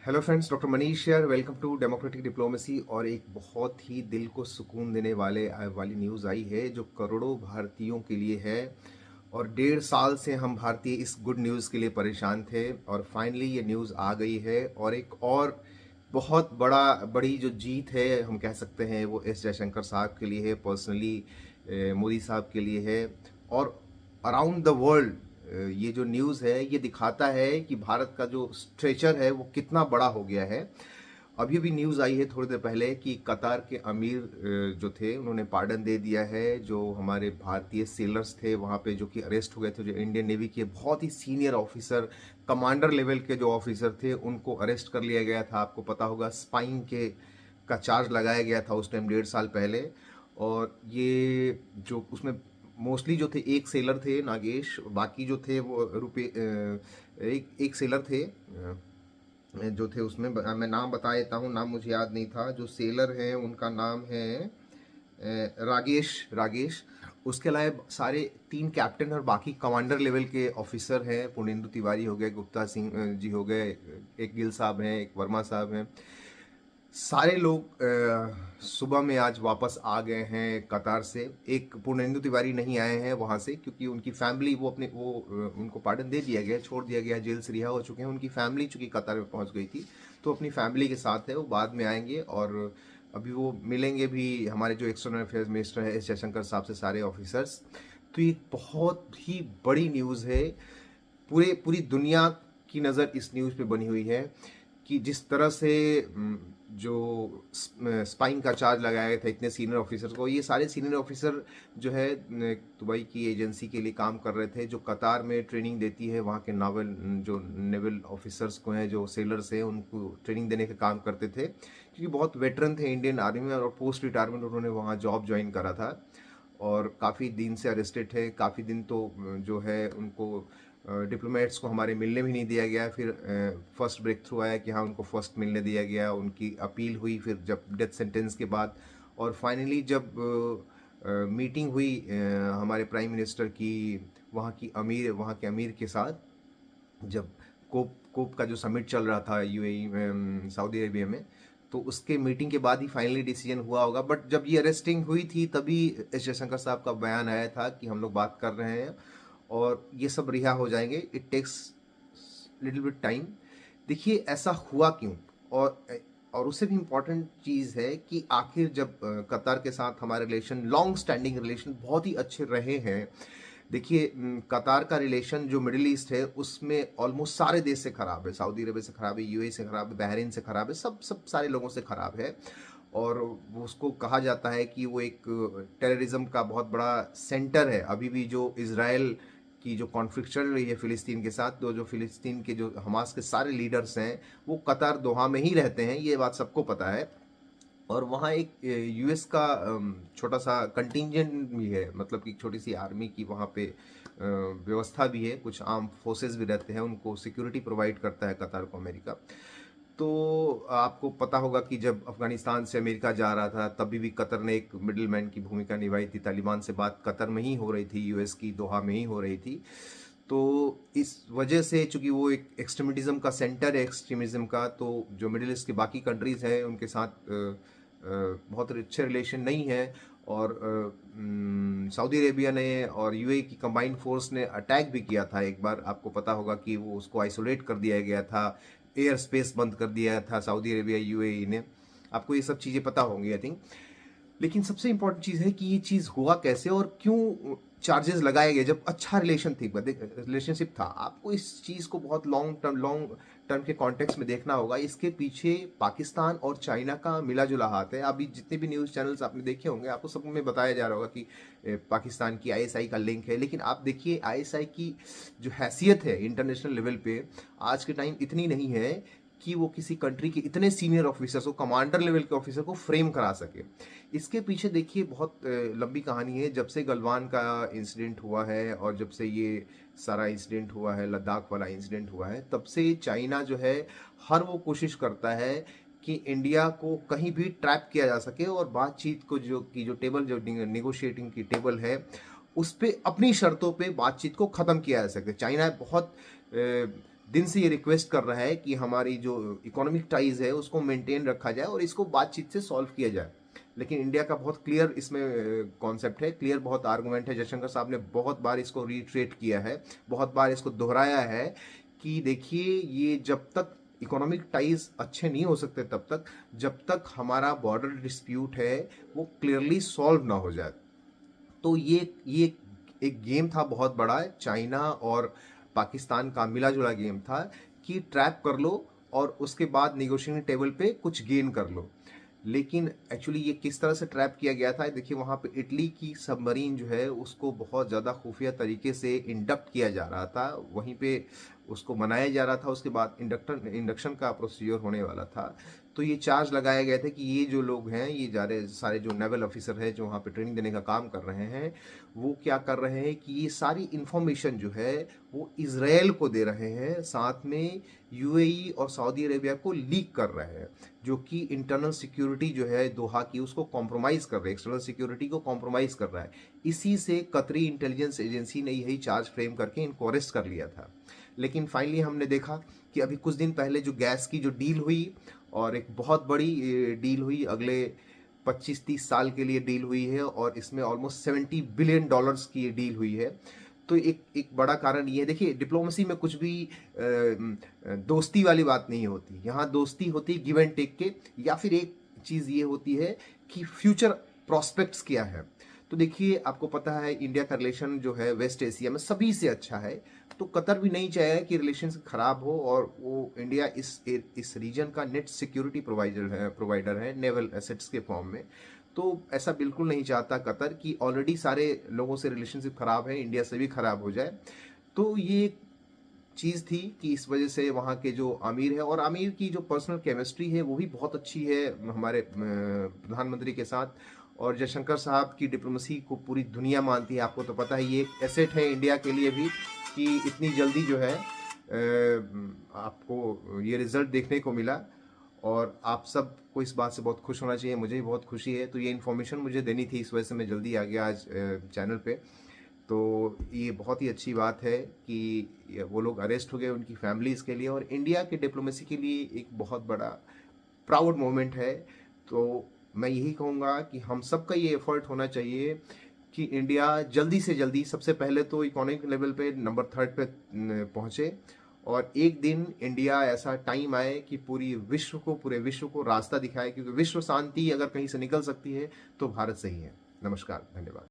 Hello friends, doctor Manish here. Welcome to democratic diplomacy. और एक बहुत ही दिल को सुकून देने वाली न्यूज़ आई है जो करोड़ों भारतीयों के लिए है। और 1.5 साल से हम भारतीय इस गुड न्यूज़ के लिए परेशान थे और फाइनली ये न्यूज़ आ गई है। और एक और बहुत बड़ी जो जीत है हम कह सकते हैं वो एस जयशंकर साहब के लिए है, पर्सनली मोदी साहब के लिए है। और अराउंड द वर्ल्ड ये जो न्यूज़ है ये दिखाता है कि भारत का जो स्ट्रेचर है वो कितना बड़ा हो गया है। अभी भी न्यूज़ आई है थोड़ी देर पहले कि कतार के अमीर जो थे उन्होंने पार्डन दे दिया है। जो हमारे भारतीय सेलर्स थे वहाँ पे जो कि अरेस्ट हो गए थे, जो इंडियन नेवी के बहुत ही सीनियर ऑफिसर, कमांडर लेवल के जो ऑफिसर थे उनको अरेस्ट कर लिया गया था। आपको पता होगा स्पाइंग के का चार्ज लगाया गया था उस टाइम 1.5 साल पहले। और ये जो उसमें मोस्टली जो थे एक सेलर थे नागेश, बाकी जो थे वो एक सेलर थे जो थे उसमें मैं नाम बता देता हूँ, नाम मुझे याद नहीं था। जो सेलर हैं उनका नाम है रागेश। उसके अलावा सारे 3 कैप्टन और बाकी कमांडर लेवल के ऑफिसर हैं। पुर्णेंदु तिवारी हो गए, गुप्ता सिंह जी हो गए, एक गिल साहब हैं, एक वर्मा साहब हैं। सारे लोग सुबह में आज वापस आ गए हैं कतार से। एक पुर्णेंदु तिवारी नहीं आए हैं वहाँ से क्योंकि उनकी फैमिली उनको पार्डन दे दिया गया, छोड़ दिया गया, जेल से रिहा हो चुके हैं। उनकी फैमिली चूंकि कतार में पहुँच गई थी तो अपनी फैमिली के साथ है, वो बाद में आएंगे। और अभी वो मिलेंगे भी हमारे जो एक्सटर्नल अफेयर्स मिनिस्टर है एस जयशंकर साहब से, सारे ऑफिसर्स। तो ये बहुत ही बड़ी न्यूज़ है। पूरी दुनिया की नज़र इस न्यूज़ पे बनी हुई है कि जिस तरह से जो स्पाइंग का चार्ज लगाया गया था इतने सीनियर ऑफिसर्स को, ये सारे सीनियर ऑफिसर जो है दुबई की एजेंसी के लिए काम कर रहे थे जो कतार में ट्रेनिंग देती है वहाँ के नेवल ऑफिसर्स को हैं, जो सेलर्स हैं, उनको ट्रेनिंग देने का काम करते थे क्योंकि बहुत वेटरन थे इंडियन आर्मी में। और पोस्ट रिटायरमेंट उन्होंने वहाँ जॉब ज्वाइन करा था और काफ़ी दिन से अरेस्टेड है। काफ़ी दिन तो जो है उनको डिप्लोमेट्स को हमारे मिलने भी नहीं दिया गया। फिर फर्स्ट ब्रेक थ्रू आया कि हाँ उनको फर्स्ट मिलने दिया गया, उनकी अपील हुई फिर जब डेथ सेंटेंस के बाद। और फाइनली जब मीटिंग हुई हमारे प्राइम मिनिस्टर की वहाँ के अमीर के साथ, जब कोप का जो समिट चल रहा था यूएई में, सऊदी अरेबिया में, तो उसके मीटिंग के बाद ही फाइनली डिसीजन हुआ होगा। बट जब ये अरेस्टिंग हुई थी तभी एस जयशंकर साहब का बयान आया था कि हम लोग बात कर रहे हैं और ये सब रिहा हो जाएंगे। It takes little bit time. देखिए ऐसा हुआ क्यों। और उससे भी इम्पॉर्टेंट चीज़ है कि आखिर जब कतार के साथ हमारे रिलेशन, लॉन्ग स्टैंडिंग रिलेशन बहुत ही अच्छे रहे हैं। देखिए कतार का रिलेशन जो मिडिल ईस्ट है उसमें ऑलमोस्ट सारे देश से ख़राब है। सऊदी अरब से ख़राब है, यूएई से ख़राब है, बहरीन से ख़राब है, सब सारे लोगों से ख़राब है। और वो उसको कहा जाता है कि वो एक टेररिज्म का बहुत बड़ा सेंटर है। अभी भी जो इज़राइल की जो कॉन्फ्लिक्ट चल रही है फ़िलिस्तीन के साथ, तो जो फ़िलिस्तीन के जो हमास के सारे लीडर्स हैं वो कतार दोहा में ही रहते हैं, ये बात सबको पता है। और वहाँ एक यूएस का छोटा सा कंटिंजेंट भी है, मतलब कि छोटी सी आर्मी की वहाँ पे व्यवस्था भी है, कुछ आर्म फोर्सेस भी रहते हैं, उनको सिक्योरिटी प्रोवाइड करता है कतार को अमेरिका। तो आपको पता होगा कि जब अफगानिस्तान से अमेरिका जा रहा था तभी भी कतर ने एक मिडिल मैन की भूमिका निभाई थी। तालिबान से बात कतर में ही हो रही थी, यूएस की दोहा में ही हो रही थी। तो इस वजह से चूंकि वो एक एक्सट्रीमिज्म का सेंटर है, एक्सट्रीमिज्म का, तो जो मिडिल ईस्ट की बाकी कंट्रीज़ हैं उनके साथ बहुत अच्छे रिलेशन नहीं है। और सऊदी अरेबिया ने और यूएई की कंबाइंड फोर्स ने अटैक भी किया था एक बार। आपको पता होगा कि वो उसको आइसोलेट कर दिया गया था, एयर स्पेस बंद कर दिया था सऊदी अरेबिया यूएई ने। आपको ये सब चीज़ें पता होंगी आई थिंक। लेकिन सबसे इंपॉर्टेंट चीज़ है कि ये चीज़ हुआ कैसे और क्यों चार्जेस लगाए गए जब अच्छा रिलेशनशिप था। आपको इस चीज़ को बहुत लॉन्ग टर्म के कॉन्टेक्स्ट में देखना होगा। इसके पीछे पाकिस्तान और चाइना का मिला जुला हाथ है। अभी जितने भी न्यूज़ चैनल्स आपने देखे होंगे आपको सब में बताया जा रहा होगा कि पाकिस्तान की आईएसआई का लिंक है। लेकिन आप देखिए आईएसआई की जो हैसियत है इंटरनेशनल लेवल पे आज के टाइम इतनी नहीं है कि वो किसी कंट्री के इतने सीनियर ऑफिसर्स को, कमांडर लेवल के ऑफिसर को फ्रेम करा सके। इसके पीछे देखिए बहुत लंबी कहानी है। जब से गलवान का इंसिडेंट हुआ है और जब से ये सारा इंसिडेंट हुआ है, लद्दाख वाला इंसिडेंट हुआ है, तब से चाइना जो है हर वो कोशिश करता है कि इंडिया को कहीं भी ट्रैप किया जा सके और बातचीत को जो टेबल, जो नेगोशिएटिंग की टेबल है, उस पर अपनी शर्तों पे बातचीत को ख़त्म किया जा सके। चाइना बहुत दिन से ये रिक्वेस्ट कर रहा है कि हमारी जो इकोनॉमिक टाइज है उसको मेंटेन रखा जाए और इसको बातचीत से सॉल्व किया जाए। लेकिन इंडिया का बहुत क्लियर इसमें कॉन्सेप्ट है, क्लियर बहुत आर्गुमेंट है। जयशंकर साहब ने बहुत बार इसको रिट्रेट किया है, बहुत बार इसको दोहराया है कि देखिए ये जब तक इकोनॉमिक टाइज अच्छे नहीं हो सकते तब तक, जब तक हमारा बॉर्डर डिस्प्यूट है वो क्लियरली सॉल्व ना हो जाए। तो ये एक गेम था बहुत बड़ा, चाइना और पाकिस्तान का मिला जुला गेम था कि ट्रैप कर लो और उसके बाद निगोशिएटिंग टेबल पे कुछ गेन कर लो। लेकिन एक्चुअली ये किस तरह से ट्रैप किया गया था, देखिए वहाँ पे इटली की सबमरीन जो है उसको बहुत ज़्यादा खुफिया तरीके से इंडक्ट किया जा रहा था, वहीं पे उसको बनाया जा रहा था, उसके बाद इंडक्शन का प्रोसीजर होने वाला था। तो ये चार्ज लगाए गए थे कि ये जो लोग हैं, ये सारे जो नेवल ऑफिसर हैं जो वहाँ पे ट्रेनिंग देने का काम कर रहे हैं, वो क्या कर रहे हैं कि ये सारी इंफॉर्मेशन जो है वो इजराइल को दे रहे हैं, साथ में यूएई और सऊदी अरेबिया को लीक कर रहे हैं, जो कि इंटरनल सिक्योरिटी जो है दोहा की उसको कॉम्प्रोमाइज़ कर रहे हैं, एक्सटर्नल सिक्योरिटी को कॉम्प्रोमाइज़ कर रहा है। इसी से कतरी इंटेलिजेंस एजेंसी ने यही चार्ज फ्रेम करके इनको अरेस्ट कर लिया था। लेकिन फाइनली हमने देखा कि अभी कुछ दिन पहले जो गैस की जो डील हुई, और एक बहुत बड़ी डील हुई, अगले 25-30 साल के लिए डील हुई है, और इसमें ऑलमोस्ट $70 बिलियन की ये डील हुई है। तो एक बड़ा कारण ये है, देखिए डिप्लोमेसी में कुछ भी दोस्ती वाली बात नहीं होती, यहाँ दोस्ती होती गिव एंड टेक के, या फिर एक चीज़ ये होती है कि फ्यूचर प्रोस्पेक्ट्स क्या है। तो देखिए आपको पता है इंडिया का रिलेशन जो है वेस्ट एशिया में सभी से अच्छा है, तो कतर भी नहीं चाहेगा कि रिलेशन खराब हो, और वो इंडिया इस रीजन का नेट सिक्योरिटी प्रोवाइडर है नेवल एसेट्स के फॉर्म में। तो ऐसा बिल्कुल नहीं चाहता कतर कि ऑलरेडी सारे लोगों से रिलेशनशिप खराब है, इंडिया से भी खराब हो जाए। तो ये चीज़ थी कि इस वजह से वहाँ के जो आमिर है, और आमिर की जो पर्सनल केमिस्ट्री है वो भी बहुत अच्छी है हमारे प्रधानमंत्री के साथ। और जयशंकर साहब की डिप्लोमेसी को पूरी दुनिया मानती है, आपको तो पता है, ये एक एसेट है इंडिया के लिए भी कि इतनी जल्दी जो है आपको ये रिज़ल्ट देखने को मिला, और आप सब को इस बात से बहुत खुश होना चाहिए, मुझे भी बहुत खुशी है। तो ये इन्फॉर्मेशन मुझे देनी थी, इस वजह से मैं जल्दी आ गया आज चैनल पे। तो ये बहुत ही अच्छी बात है कि वो लोग अरेस्ट हो गए, उनकी फैमिलीज़ के लिए और इंडिया के डिप्लोमेसी के लिए एक बहुत बड़ा प्राउड मोमेंट है। तो मैं यही कहूँगा कि हम सबका ये एफर्ट होना चाहिए कि इंडिया जल्दी से जल्दी, सबसे पहले तो इकोनॉमिक लेवल पे नंबर 3 पे पहुँचे, और एक दिन इंडिया ऐसा टाइम आए कि पूरे विश्व को रास्ता दिखाए, क्योंकि विश्व शांति अगर कहीं से निकल सकती है तो भारत से ही है। नमस्कार, धन्यवाद।